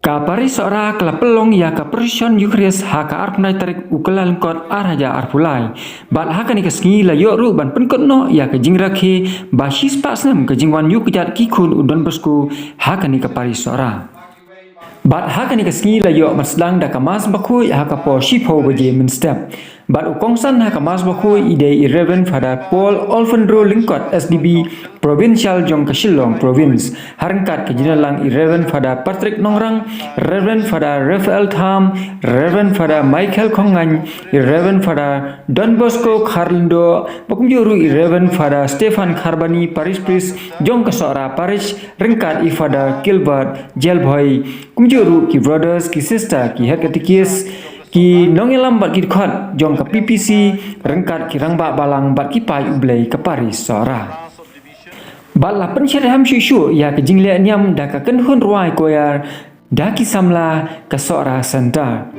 Kapari seorang kelapelong ya kaperson Yukres haka arpnai tarik ukelan kot araja arpulai. Bat haka ni kesngi la yok ru ban penkot no ya ke jingrakhe basis pasnem ke jingwan yu kejat kikun udon bosku haka ni kapari seorang. Bat haka ni kesngi la yok maslang da kamas bakui haka po shipo baje menstep. Bat ukongsan haka mas bakui ide Reverend Father Paul Olfendro Lingkot SDB Provincial Jong Kashilong Province harangkat ke jinalang Reverend Father Patrick Nongrang, Reverend Father Raphael Tham, Reverend Father Michael Kongan, Reverend Father Don Bosco Carlindo, bakumjuru Reverend Father Stefan Karbani Parish Priest Jong Kasora Parish ringkat Father Gilbert Jelboy kumjuru ki brothers ki sister ki head katikis ki nongelam bat ki khot jong ka PPC rengkat ki rangba balang bat ki pai ublei ka Paris sora bat la pen ham shu ya ke jingle nyam da ka ken hun ruai koyar da ki samla ka sora santa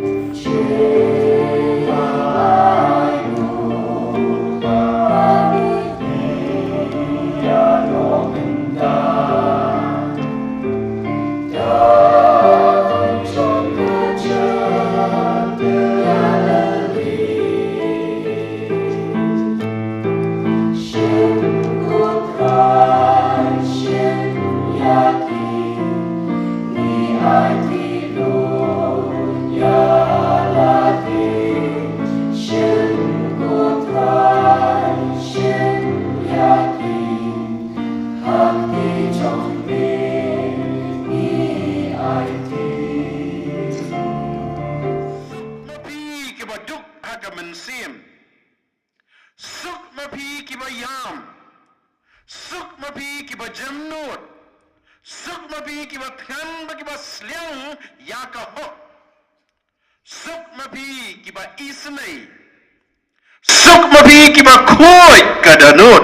Sukmapi kiba khoi kadanut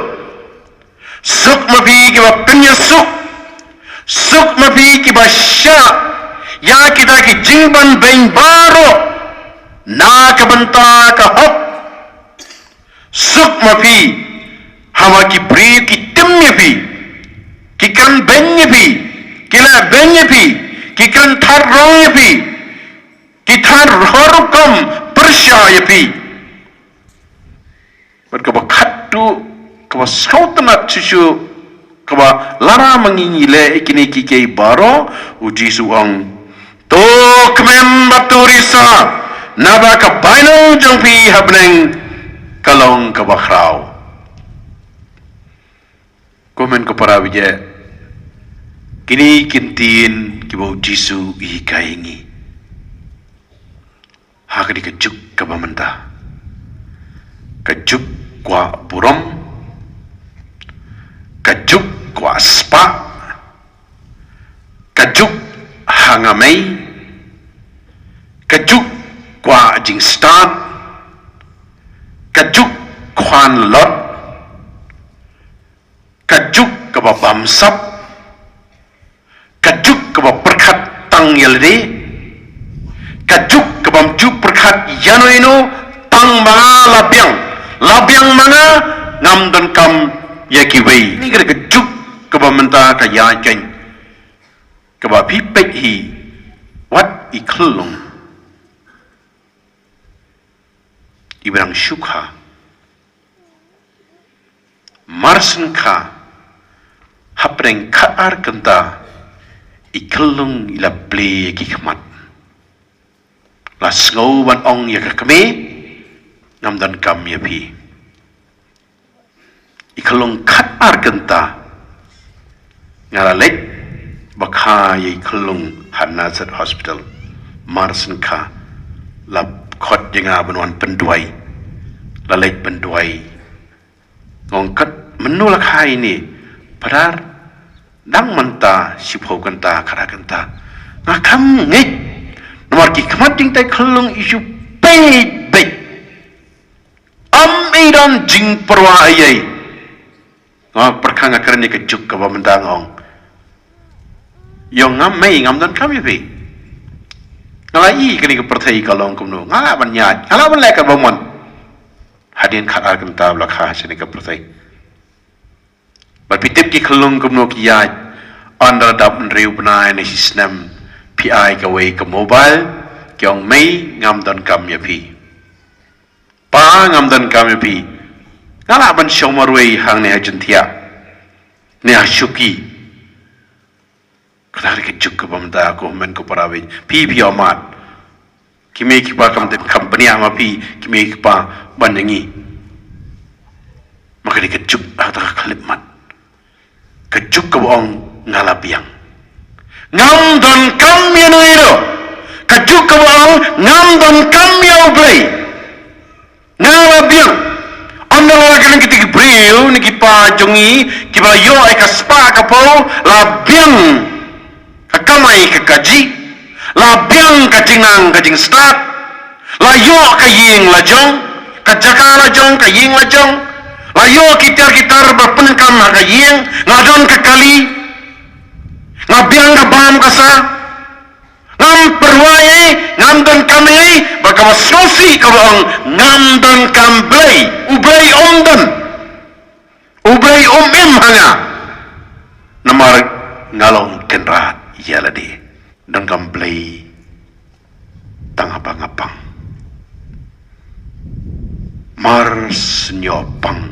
Sukmapi kiba penyesuk Sukmapi kiba syak ya kita ki jingban beng baro na kabanta ka hop Sukmapi hawa ki bri ki timnya pi ki kan benya pi kila benya pi ki kan thar rong pi ki thar horukam persyaya pi Berkaba katu, kaba sautanat susu, kaba lara mengingile ikini kikei baro uji suang. To kemem baturisa, naba kabaino jangpi habneng kalong kaba krau. Komen kapara wije, kini kintin kiba uji su ikaingi. Hakadi kejuk kaba mentah. Kejuk kwa burom, kajuk kwa spa, kajuk hangamei, kajuk kwa jingstan, kajuk kwan lot, kajuk kaba bamsap, kajuk kaba perkat tang yalde, kajuk kaba mju perkat yanoino tang mga labiang mana ngam dan kam yakiwei ni kira kejuk keba menta ka yakin keba pipek hi wat iklung ibrang syukha marsen ka hapreng kaar kenta iklung ila ple kikmat las ngau ban ong yakakme ngam dan kam ya pi ikalong khat ar genta ngara lek bakha ye ikalong Hanazat Hospital marsen kha la khot jenga banwan penduai la lek penduai ngong kat menolak hai ni padar dang manta sipho genta khara genta ngakam ngi nomor ki khamat ding tai khalong isu pe Iran jing perwa ayai perkang akarnya kejuk ke bawah ong yang ngam mai ngam dan kami pi ngalai kini ke pertai kalong kumno ngala banyat ngala ban lekar bawon hadin khatar kenta belakha sini ke pertai berpitip ki kalong kumno ki ya andra dap riu benai ni sistem PI ka way ka mobile kyong may ngam don kam ya pi pa ngam don kam ya pi ngala ban shong marway hang ne hajun thia ne ashuki kadar ke juk ka bamda ko men ko parawe pi amat kimi ki pa kam de company ama pi kimi ki pa banengi maka ke juk ata khalip mat ke juk ka ong ngala biang ngam don kam ya no iro ke juk ka ong ngam don kam ya oblay ngala biang anda lagi kita kibriu ni kipa jongi kipa yo eka spa kapo la biang kakamai kakaji la biang kajingang kajing start la yo kaying la jong kajaka la jong kaying la jong la yo kitar berpenkam kaying ngadon kekali ngabiang kabam kasa ngam perwaye ngam don kamei bakawa sosi kawang ngam don kamblay ublay omdon ublay im hanga namar ngalong kenrat yaladi don kamblay tangapang-apang mars nyopang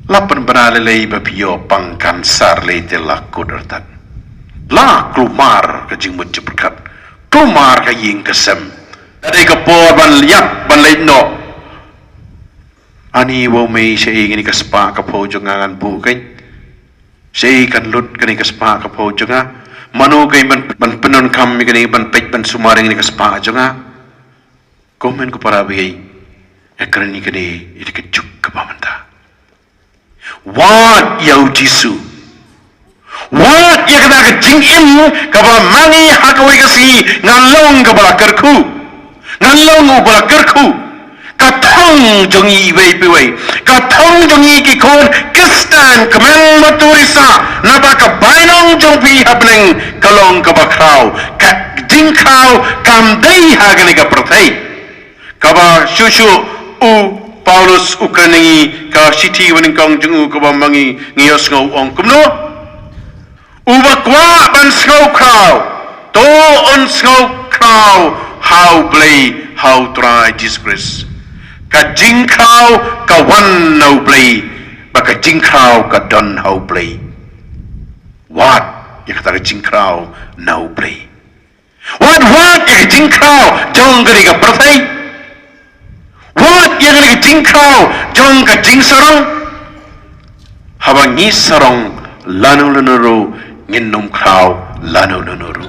lapan benalalay babiyo pang kansar lete lakudartan la klumar kajing menceberkat klumar kaying kesem ada kapor ban liap ban laino ani wo mei sei ngini kaspa kapo jongangan bu kain sei kan lut kani kaspa kapo jonga manu kai ban penon kam mi kani ban pek ban sumaring ngini kaspa jonga komen ko para bi ekrani kani ini kejuk ke pamanta wat yau jisu wat ya kena ke jingim kabala mangi hakawai kasi ngalong kabala kerku ngalong kabala kerku katong jongi iwei katong jongi kikon kistan kemen maturisa nabaka bainong jongpi habneng kalong kabakrau ka jingkau kamdei hagani ka prathai kaba shushu u Paulus ukranengi ka siti waning kong jungu kaba mangi ngiyos ngau ong kumno ubakwa ban sngau krau to on sngau krau how play how try disgrace ka jing krau ka wan no play baka jing krau ka don how play what ya kata jing krau no play what ya jing krau jong gari ka prathai what ya gari jing krau jong ka jing sarong habang ni sarong lanu lanuro nginnum krau lanu nunuru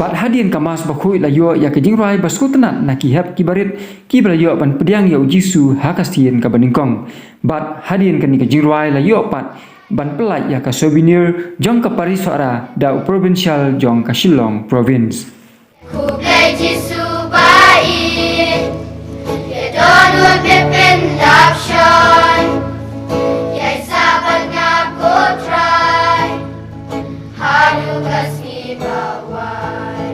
Bat hadian kamas bakui layo ya ke jingrai baskutenat na kihap kibarit kiblayo ban pediang ya jisu hakastien ka baningkong. Bat hadian kani ke jingrai layo pat ban pelai ya ka souvenir jong ka pariswara da provincial jong ka Shillong province. Kublai jisu bai ya donut pepin dapshon ya sabat ngaku try hadu kasni bawai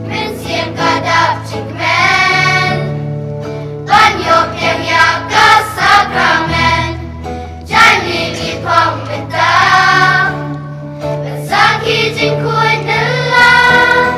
men siem kadap cikmen banyok yang ya kasakramen janji di pangmentang besaki jingkuin nelang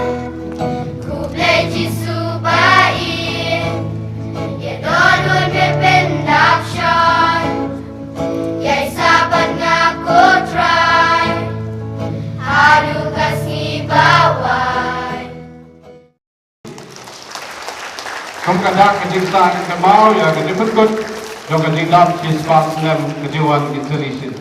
kadak kejingsa kemau ya kejiput dong kejingdap kispas nem kejiwan kitelisin.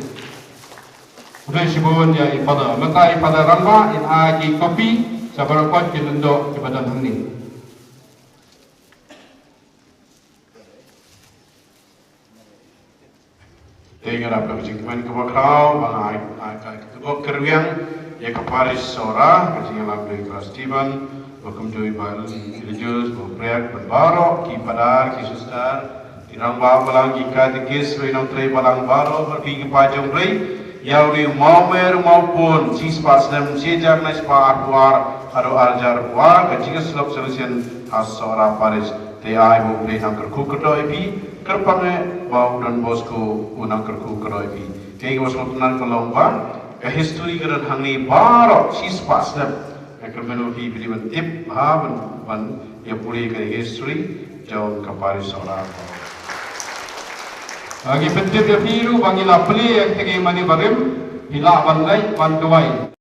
Udah sibun ya ipada, maka ipada ramba in agi kopi sabarokot kinendo ibadan huni. Dengan apa kejingman kebakau, bang ai kebak kerwiang ya keparis sora kejingan labri kelas Steven, welcome to ibal religious, berpriak berbaro ki padar ki sustar, diramba balang ki kategis wenong trei balang baro berpi ki pajong rei. Yauri maumer maupun sispas nem sejak nas paarwar ado arjar war kecil selok solution asora paris te ai bo play nangker ku kedoi pi kerpange bau dan bosku unangker ku kedoi pi kei bos motunan kelomba ke history geran hangi baro sispas nem kermenu pi biliman tip ha ban ya puli ke history jauh ke paris ora Lagi penting dia biru bangila peli yang tegi mani barim hila bandai bantuai.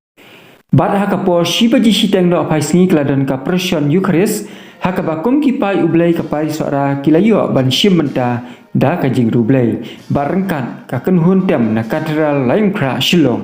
Bat hakapo shiba ji siteng do pai singi kladan ka presyon Eucharist hakaba kum ki pai ublei ka pai sora kilayo ban shim menta da ka jing rublei barengkan ka kenhun tem na katedral laim kra shilong.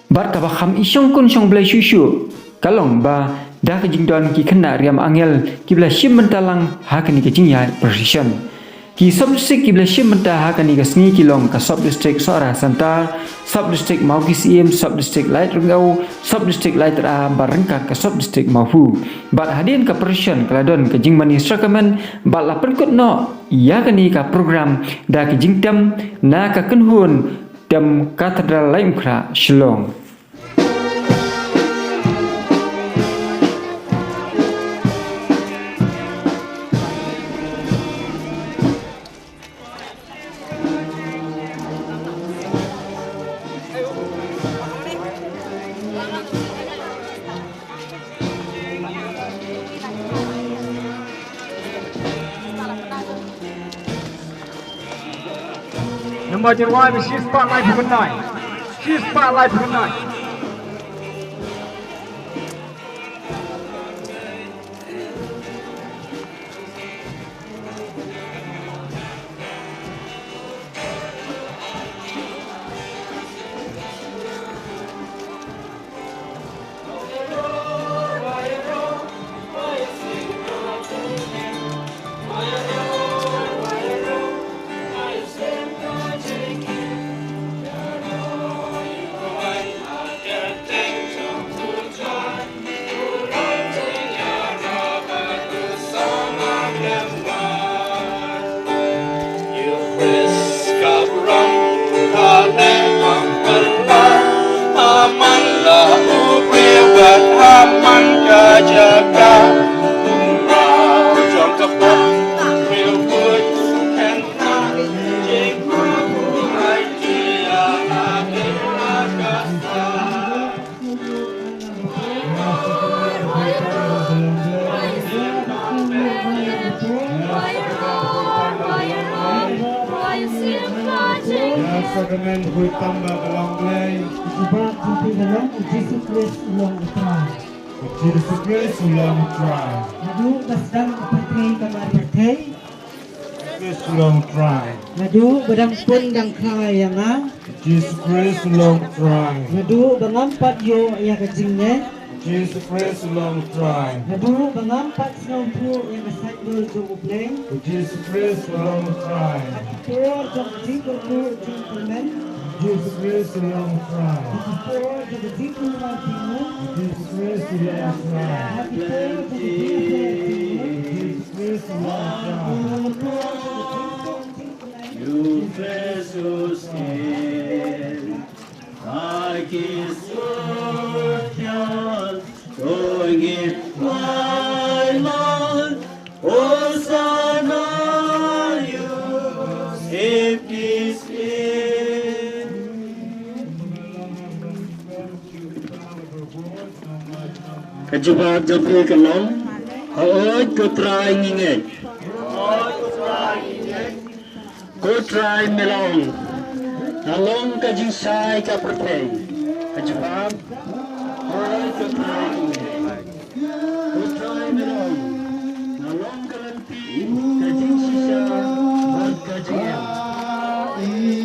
Bat ka ba kham isyong kun syong blei shushu kalong ba da ka jing don ki khna riam angel ki bla shim menta lang hakani ka jing ya precision. Ki sub district ki bla shim menta hakani ka sngi kilong ka sub district sora santal sub district mau ki sim sub district light rengau sub district light ra barengka ka sub district mahu bat hadin ka presyon kladon ka jingmani sacrament bat la penkut no ya kani ka program da ka jingtem na ka kenhun tem katedral laim kra shillong. Number 1 is she's spotlight for night. She's spotlight for night. Sacrament hui tamba kalong play. Sebab sampai dalam Jesus Christ ulang utara. Jesus Christ ulang try. Nadu basdam patri kamar patri. Christ ulang try. Nadu badang pun dang kaya yang Jesus Christ ulang try. Nadu bangampat yo yang kejingnya. Jesus Christ ulang try. Nadu bangampat snowpool yang kesadul jo upleng. Jesus Christ ulang try. Four jo kejingkul gentlemen. Jesus Christ ulang try. Four jo kejingkul martimu. Jesus Christ ulang try. Happy four jo kejingkul Jesus Christ ulang try. You precious King, I kiss your hand, going it my Lord, Hosanna, you save his name. Kajubat jafi kalong, haoy ko try ngingay. Ko try melong. Nalong ka jinsay ka protay. Kajubab. Hoy ko try ngingay. Ko try melong. kajing sisa buat kajing M.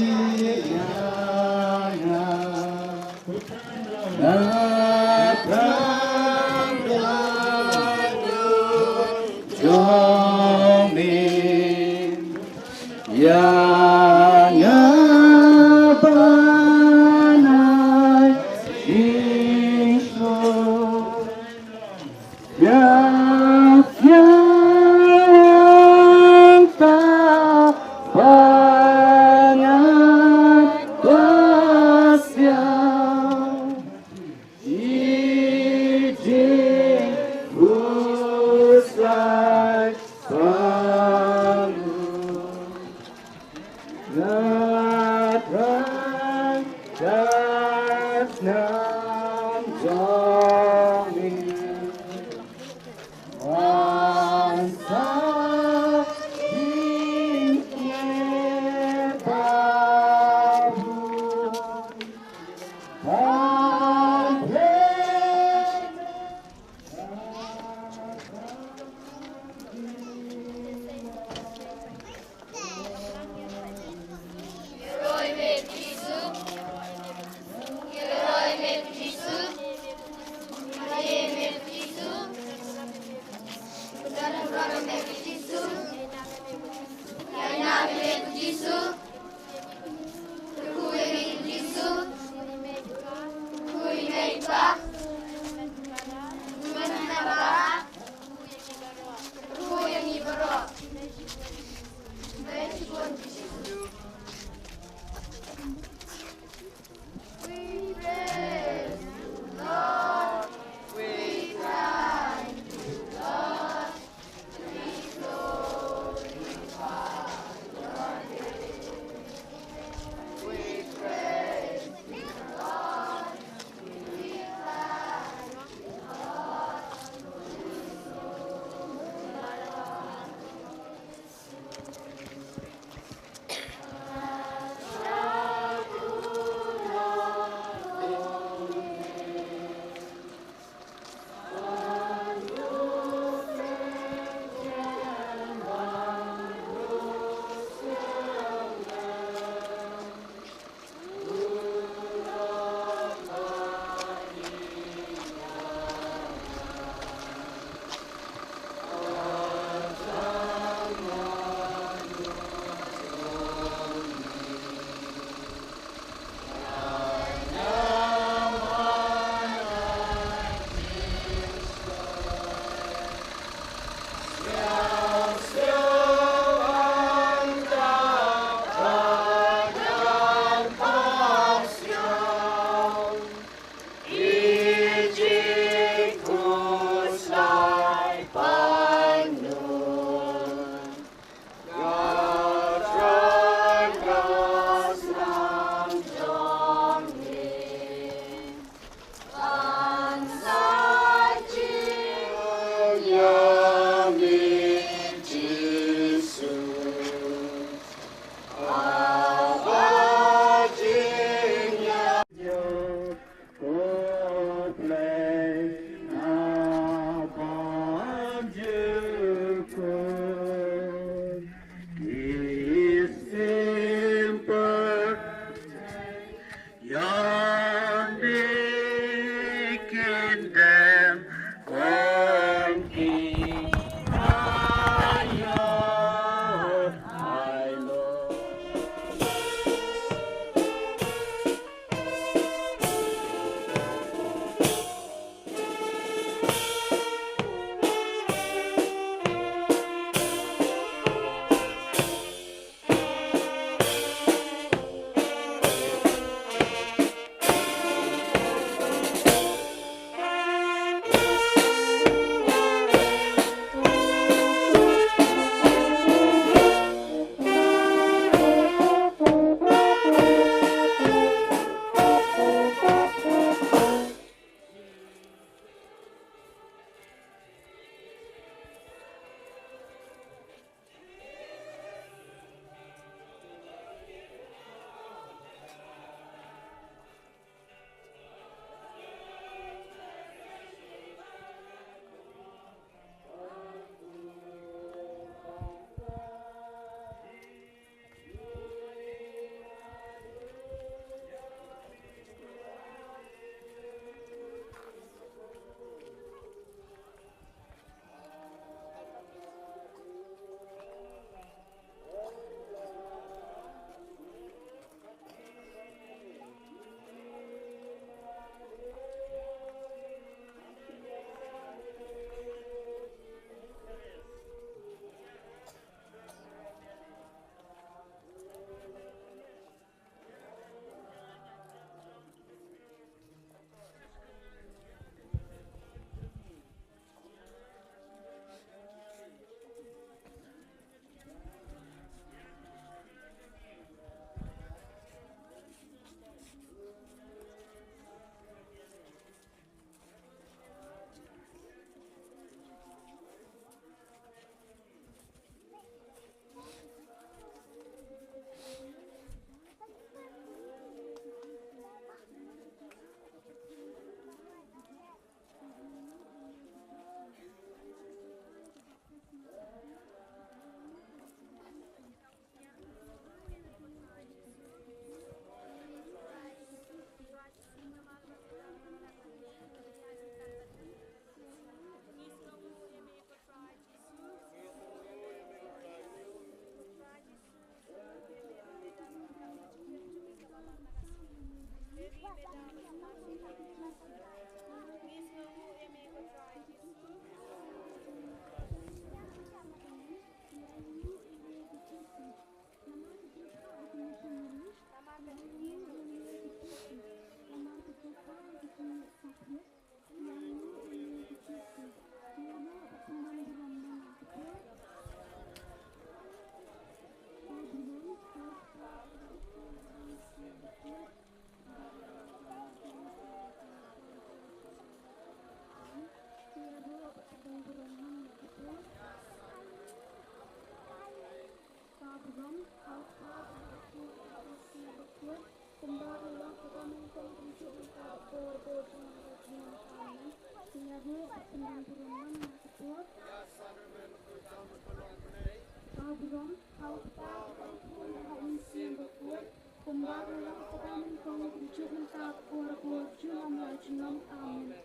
kau tahu pun kau mesti berbuat kembali sedang kau mencuri takut berjuang macam amin.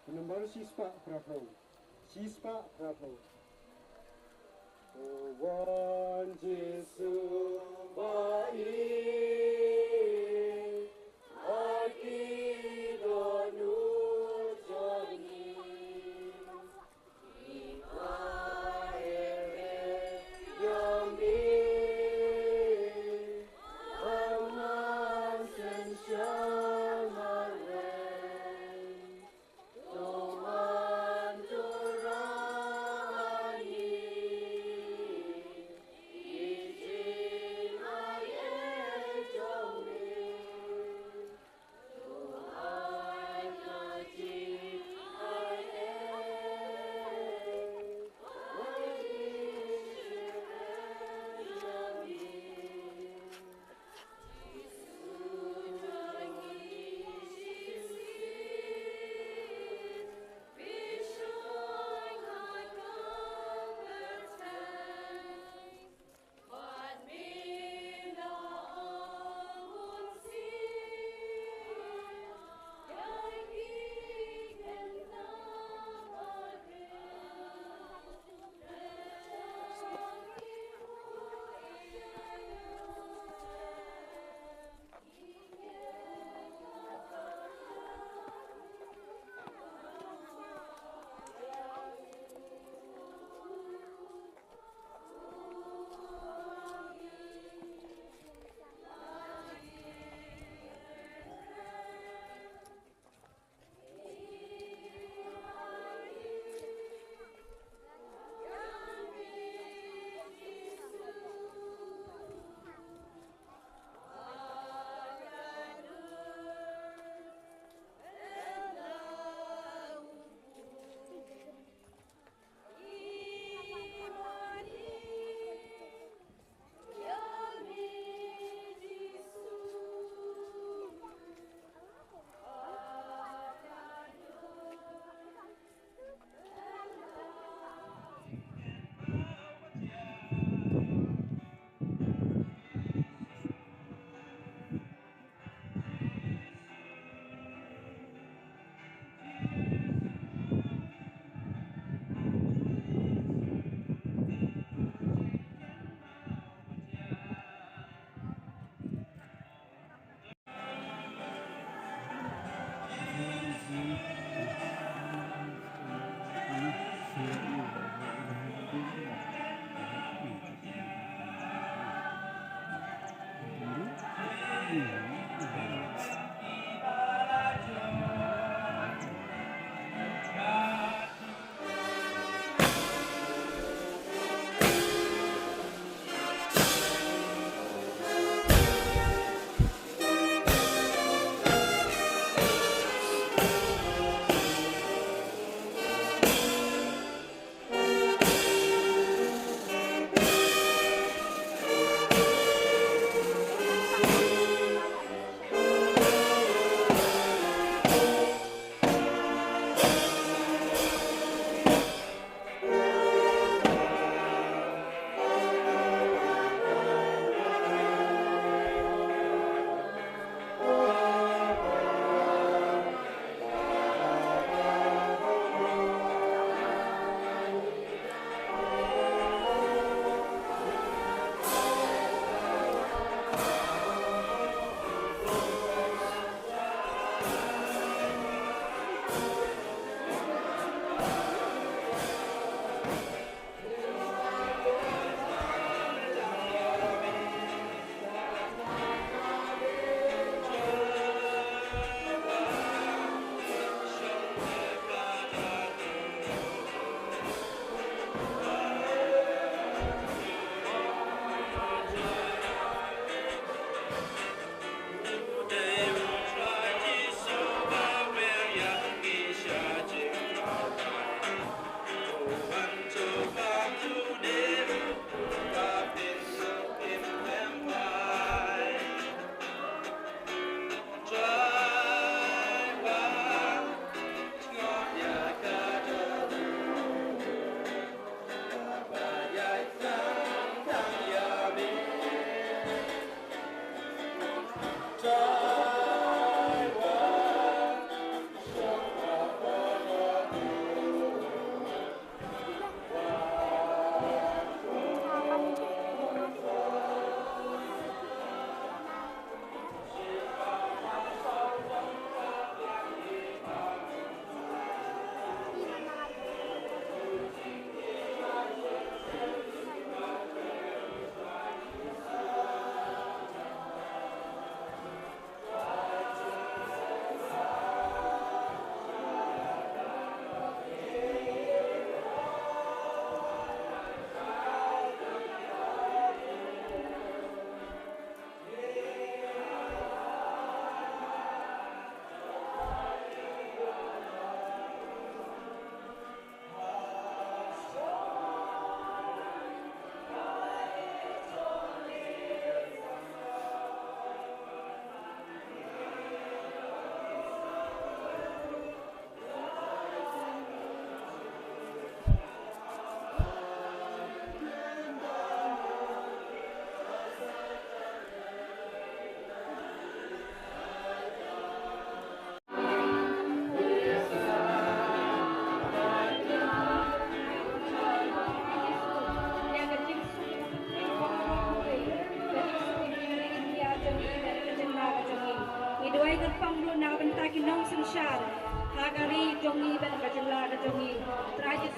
Penumbar sispa prapo. Sispa prapo. Wan Jesu baik, hati donu joni, ikaere yami, aman sensyamare, Tuhan Tuhan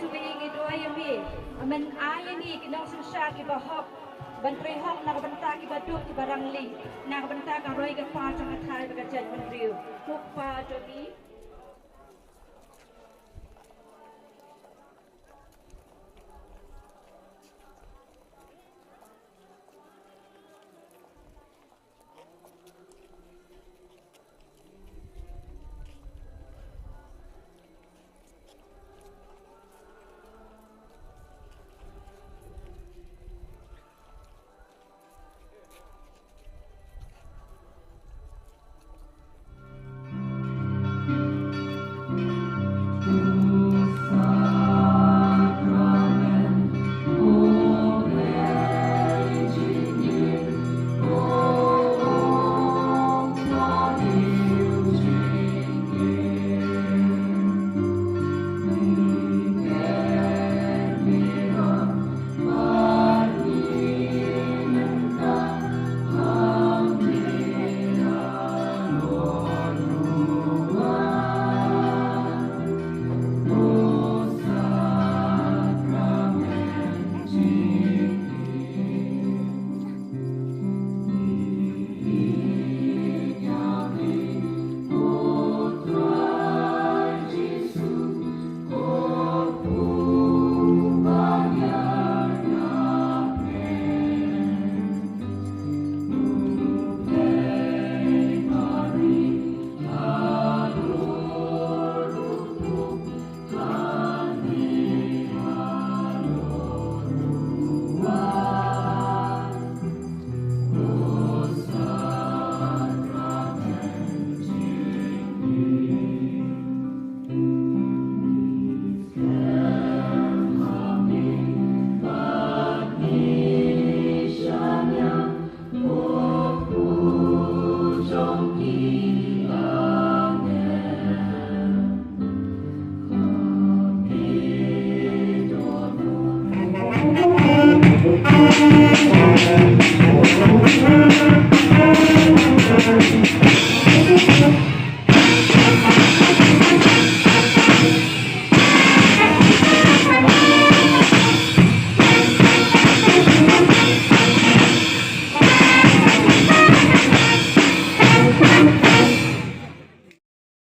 subiingi doa yami amen ayani kinong susha ki bahok bantri hok nakabanta ki baduk ki barangli nakabanta ka roy ka pa chang athai ka jan bantriu tuk pa jobi Amen.